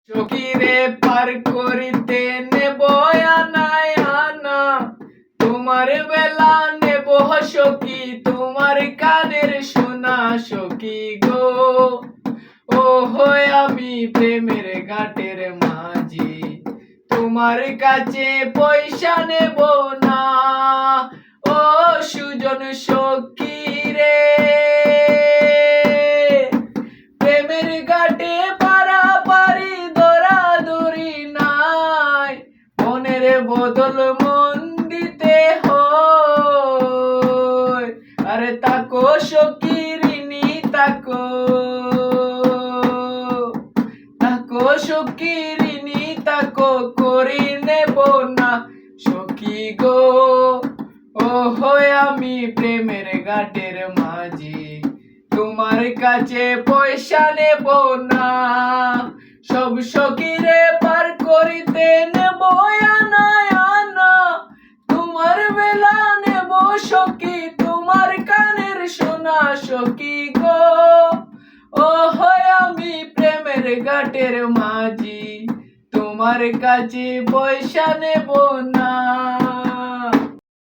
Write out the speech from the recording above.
সখীরে পার করিতে নেব আনায় আনা, তোমার বেলা নেব সখী তোমার কানের সোনা। সখী গো ও হয় আমি প্রেমের ঘাটের মাঝি, তোমার কাছে পয়সা নেব না। ও সুজন সখী রে, প্রেমের ঘাটে পারাপারি দৌড়াদৌড়ি নাই, মনের বদল মন দিতে হয়। আরে তাকো সখী ঋণী তাকো, তাকো সখী ঋণী তাকো করি নেব না। সখী গো ও হয় আমি প্রেমের ঘাটের মাঝি, তোমার কাছে পয়সা নেব না। সব সখীরে পার করিতে নেব আনায় আনা, তোমার বেলা নেব সখী তোমার কানের সোনা। সখী গো ও হয় আমি প্রেমের ঘাটের মাঝি, তোমার কাছে পয়সা নেব না।